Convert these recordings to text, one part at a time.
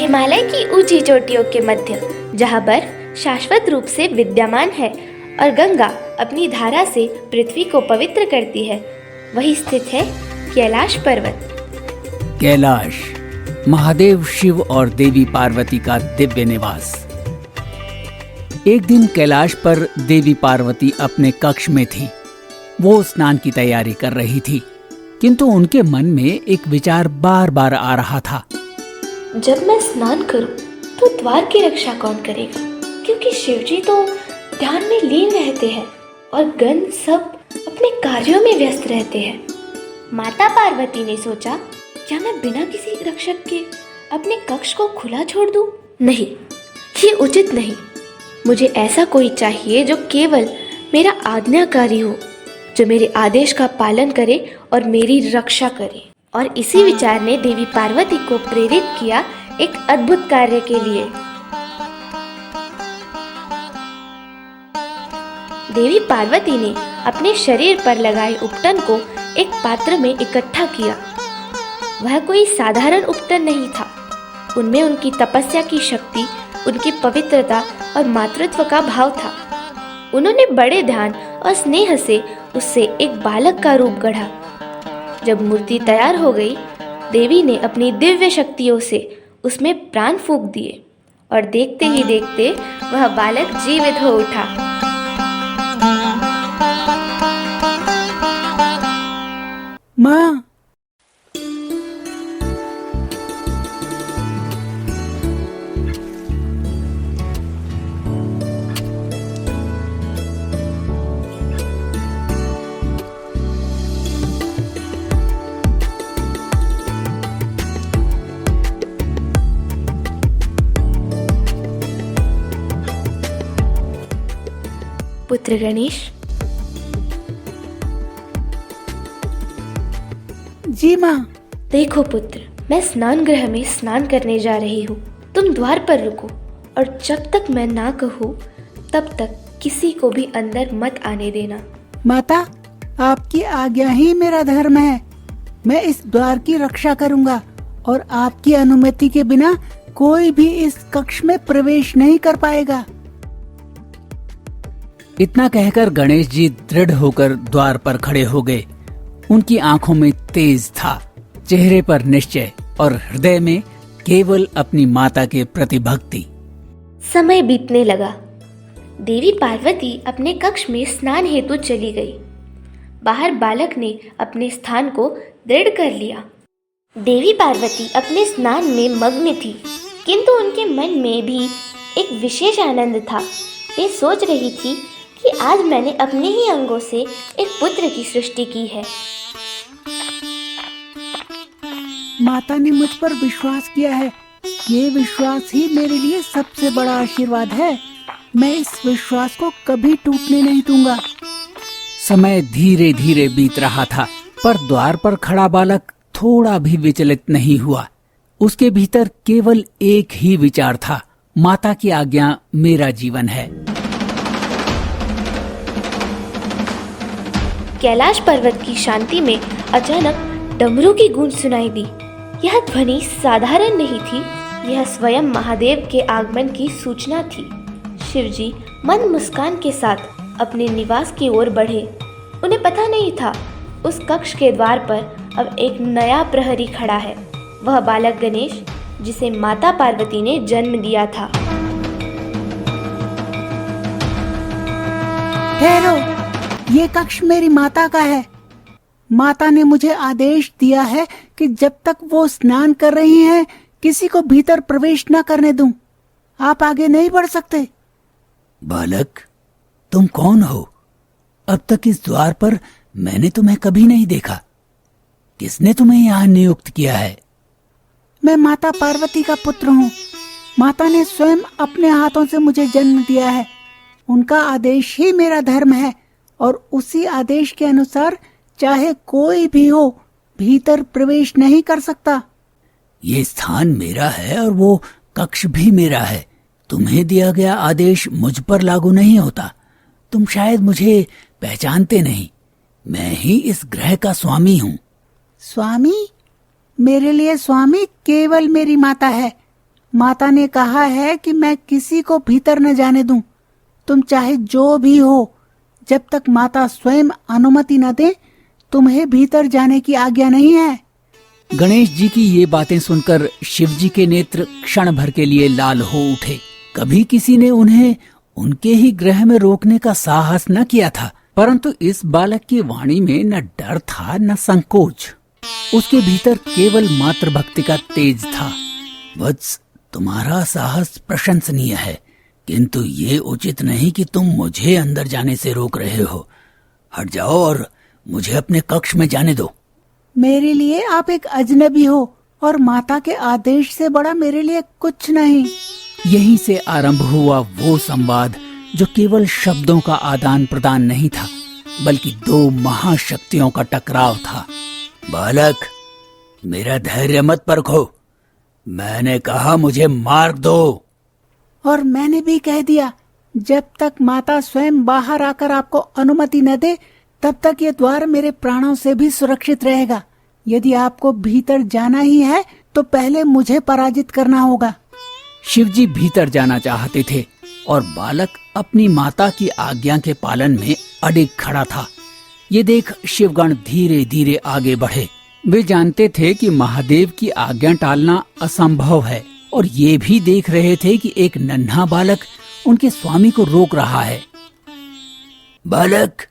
हिमालय की ऊंची चोटियों के मध्य, जहाँ बर्फ शाश्वत रूप से विद्यमान है और गंगा अपनी धारा से पृथ्वी को पवित्र करती है, वही स्थित है कैलाश पर्वत। कैलाश, महादेव शिव और देवी पार्वती का दिव्य निवास। एक दिन कैलाश पर देवी पार्वती अपने कक्ष में थी। वो स्नान की तैयारी कर रही थी, किंतु उनके मन में एक विचार बार बार आ रहा था। जब मैं स्नान करूं तो द्वार की रक्षा कौन करेगा, क्योंकि शिवजी तो ध्यान में लीन रहते हैं और गण सब अपने कार्यों में व्यस्त रहते हैं। माता पार्वती ने सोचा, क्या मैं बिना किसी रक्षक के अपने कक्ष को खुला छोड़ दूं? नहीं, ये उचित नहीं। मुझे ऐसा कोई चाहिए जो केवल मेरा आज्ञाकारी हो, जो मेरे आदेश का पालन करे और मेरी रक्षा करे। और इसी विचार ने देवी पार्वती को प्रेरित किया एक अद्भुत कार्य के लिए। देवी पार्वती ने अपने शरीर पर लगाए उपटन को एक पात्र में इकट्ठा किया। वह कोई साधारण उपटन नहीं था। उनमें उनकी तपस्या की शक्ति, उनकी पवित्रता और मातृत्व का भाव था। उन्होंने बड़े ध्यान और स्नेह से उससे एक बालक का रूप गढ़ा। जब मूर्ति तैयार हो गई, देवी ने अपनी दिव्य शक्तियों से उसमें प्राण फूंक दिए और देखते ही देखते वह बालक जीवित हो उठा। माँ, पुत्र गणेश। जी माँ। देखो पुत्र, मैं स्नान गृह में स्नान करने जा रही हूँ। तुम द्वार पर रुको और जब तक मैं ना कहूँ तब तक किसी को भी अंदर मत आने देना। माता, आपकी आज्ञा ही मेरा धर्म है। मैं इस द्वार की रक्षा करूँगा और आपकी अनुमति के बिना कोई भी इस कक्ष में प्रवेश नहीं कर पाएगा। इतना कहकर गणेश जी दृढ़ होकर द्वार पर खड़े हो गए। उनकी आंखों में तेज था, चेहरे पर निश्चय और हृदय में केवल अपनी माता के प्रति भक्ति। समय बीतने लगा। देवी पार्वती अपने कक्ष में स्नान हेतु चली गई। बाहर बालक ने अपने स्थान को दृढ़ कर लिया। देवी पार्वती अपने स्नान में मग्न थी, किंतु उनके मन में भी एक विशेष आनंद था। वे सोच रही थी कि आज मैंने अपने ही अंगों से एक पुत्र की सृष्टि की है। माता ने मुझ पर विश्वास किया है। ये विश्वास ही मेरे लिए सबसे बड़ा आशीर्वाद है। मैं इस विश्वास को कभी टूटने नहीं दूंगा। समय धीरे धीरे बीत रहा था, पर द्वार पर खड़ा बालक थोड़ा भी विचलित नहीं हुआ। उसके भीतर केवल एक ही विचार था, माता की आज्ञा मेरा जीवन है। कैलाश पर्वत की शांति में अचानक डमरू की गूंज सुनाई दी। यह ध्वनि साधारण नहीं थी, यह स्वयं महादेव के आगमन की सूचना थी। शिवजी मंद मुस्कान के साथ अपने निवास की ओर बढ़े। उन्हें पता नहीं था उस कक्ष के द्वार पर अब एक नया प्रहरी खड़ा है, वह बालक गणेश, जिसे माता पार्वती ने जन्म दिया था। ठहरो, ये कक्ष मेरी माता का है। माता ने मुझे आदेश दिया है कि जब तक वो स्नान कर रही हैं, किसी को भीतर प्रवेश न करने दूं। आप आगे नहीं बढ़ सकते। बालक, तुम कौन हो? अब तक इस द्वार पर मैंने तुम्हें कभी नहीं देखा। किसने तुम्हें यहाँ नियुक्त किया है? मैं माता पार्वती का पुत्र हूँ। माता ने स्वयं अपने हाथों से मुझे जन्म दिया है। उनका आदेश ही मेरा धर्म है और उसी आदेश के अनुसार चाहे कोई भी हो, भीतर प्रवेश नहीं कर सकता। ये स्थान मेरा है और वो कक्ष भी मेरा है। तुम्हें दिया गया आदेश मुझ पर लागू नहीं होता। तुम शायद मुझे पहचानते नहीं। मैं ही इस ग्रह का स्वामी हूँ। स्वामी? मेरे लिए स्वामी केवल मेरी माता है। माता ने कहा है कि मैं किसी को भीतर न जाने दूं। तुम चाहे जो भी हो, जब तक माता स्वयं अनुमति न दे, तुम्हें भीतर जाने की आज्ञा नहीं है। गणेश जी की ये बातें सुनकर शिव जी के नेत्र क्षण भर के लिए लाल हो उठे। कभी किसी ने उन्हें उनके ही गृह में रोकने का साहस न किया था, परंतु इस बालक की वाणी में न डर था न संकोच। उसके भीतर केवल मातृभक्ति का तेज था। वत्स, तुम्हारा साहस प्रशंसनीय है, किंतु ये उचित नहीं कि तुम मुझे अंदर जाने से रोक रहे हो। हट जाओ और मुझे अपने कक्ष में जाने दो। मेरे लिए आप एक अजनबी हो और माता के आदेश से बड़ा मेरे लिए कुछ नहीं। यहीं से आरंभ हुआ वो संवाद जो केवल शब्दों का आदान प्रदान नहीं था, बल्कि दो महाशक्तियों का टकराव था। बालक, मेरा धैर्य मत परखो। मैंने कहा मुझे मार्ग दो। और मैंने भी कह दिया, जब तक माता स्वयं बाहर आकर आपको अनुमति न दे, तब तक ये द्वार मेरे प्राणों से भी सुरक्षित रहेगा। यदि आपको भीतर जाना ही है तो पहले मुझे पराजित करना होगा। शिवजी भीतर जाना चाहते थे और बालक अपनी माता की आज्ञा के पालन में अडिग खड़ा था। ये देख शिवगण धीरे धीरे आगे बढ़े। वे जानते थे कि महादेव की आज्ञा टालना असंभव है, और ये भी देख रहे थे कि एक नन्हा बालक उनके स्वामी को रोक रहा है। बालक,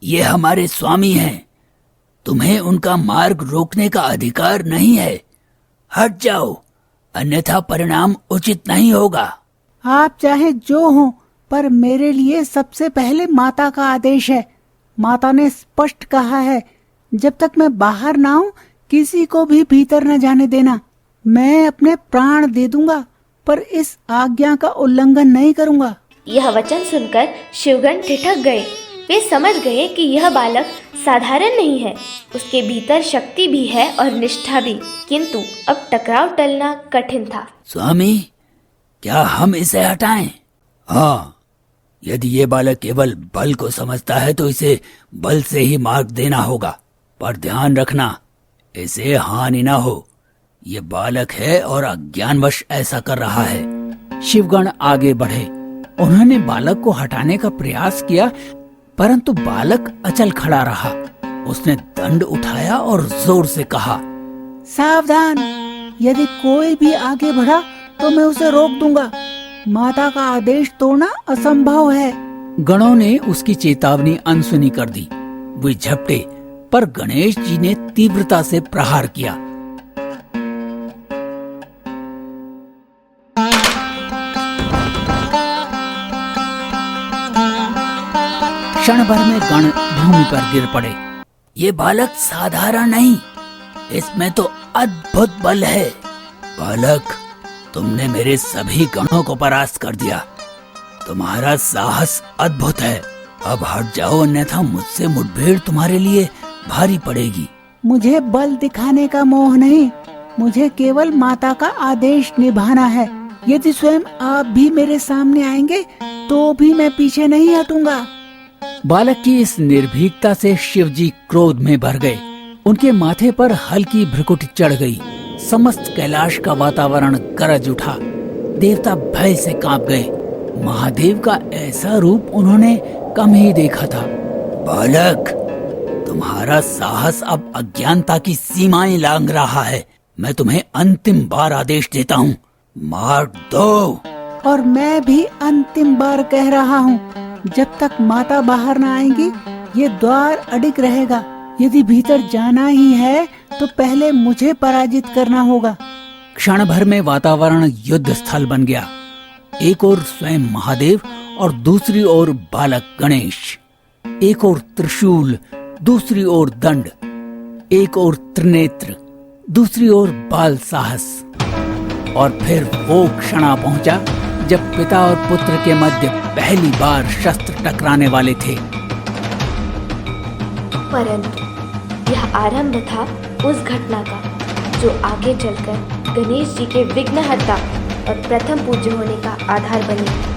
ये हमारे स्वामी हैं। तुम्हें उनका मार्ग रोकने का अधिकार नहीं है। हट जाओ, अन्यथा परिणाम उचित नहीं होगा। आप चाहे जो हो, पर मेरे लिए सबसे पहले माता का आदेश है। माता ने स्पष्ट कहा है, जब तक मैं बाहर ना आऊं, किसी को भी भीतर न जाने देना। मैं अपने प्राण दे दूंगा, पर इस आज्ञा का उल्लंघन नहीं करूंगा। यह वचन सुनकर शिवगण ठिठक गए। वे समझ गए कि यह बालक साधारण नहीं है, उसके भीतर शक्ति भी है और निष्ठा भी, किंतु अब टकराव टलना कठिन था। स्वामी, क्या हम इसे हटाएं? हाँ, यदि ये बालक केवल बल को समझता है तो इसे बल से ही मार्ग देना होगा, पर ध्यान रखना, इसे हानि न हो। ये बालक है और अज्ञानवश ऐसा कर रहा है। शिवगण आगे बढ़े। उन्होंने बालक को हटाने का प्रयास किया, परंतु बालक अचल खड़ा रहा। उसने दंड उठाया और जोर से कहा, सावधान, यदि कोई भी आगे बढ़ा तो मैं उसे रोक दूंगा। माता का आदेश तोड़ना असंभव है। गणों ने उसकी चेतावनी अनसुनी कर दी। वे झपटे, पर गणेश जी ने तीव्रता से प्रहार किया। क्षण भर में गण भूमि पर गिर पड़े। ये बालक साधारण नहीं, इसमें तो अद्भुत बल है। बालक, तुमने मेरे सभी गणों को परास्त कर दिया। तुम्हारा साहस अद्भुत है। अब हट जाओ, अन्यथा मुझसे मुठभेड़ तुम्हारे लिए भारी पड़ेगी। मुझे बल दिखाने का मोह नहीं, मुझे केवल माता का आदेश निभाना है। यदि स्वयं आप भी मेरे सामने आएंगे तो भी मैं पीछे नहीं हटूंगा। बालक की इस निर्भीकता से शिवजी क्रोध में भर गए। उनके माथे पर हल्की भ्रुकुटी चढ़ गई। समस्त कैलाश का वातावरण गरज उठा। देवता भय से कांप गए। महादेव का ऐसा रूप उन्होंने कम ही देखा था। बालक, तुम्हारा साहस अब अज्ञानता की सीमाएं लांघ रहा है। मैं तुम्हें अंतिम बार आदेश देता हूँ, मार दो। और मैं भी अंतिम बार कह रहा हूँ, जब तक माता बाहर न आएंगी ये द्वार अडिग रहेगा। यदि भीतर जाना ही है तो पहले मुझे पराजित करना होगा। क्षण भर में वातावरण युद्ध स्थल बन गया। एक ओर स्वयं महादेव और दूसरी ओर बालक गणेश। एक ओर त्रिशूल, दूसरी ओर दंड। एक ओर त्रिनेत्र, दूसरी ओर बाल साहस। और फिर वो क्षण आ पहुंचा जब पिता और पुत्र के मध्य पहली बार शस्त्र टकराने वाले थे। परंतु यह आरंभ था उस घटना का जो आगे चलकर गणेश जी के विघ्नहर्ता और प्रथम पूज्य होने का आधार बनी।